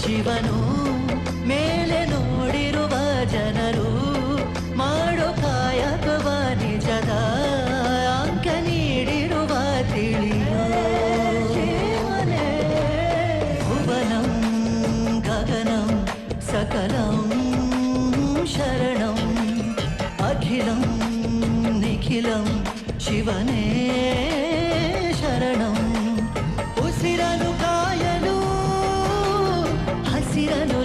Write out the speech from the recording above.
ಶಿವನು ಮೇಲೆ ನೋಡಿರುವ ಜನರು ಮಾಡೋ ಕಾಯಕವ ನಿಜದ ಅಂಕ ನೀಡಿರುವ ತಿಳಿಯೋ ಶಿವನೇ ಭುವನಂ ಗಗನಂ ಸಕಲಂ ಶರಣಂ ಅಖಿಲಂ ನಿಖಿಲಂ ಶಿವನೇ ಶರಣಂ ಉಸಿರನು ಕಾಯಲು ಹಸಿರನು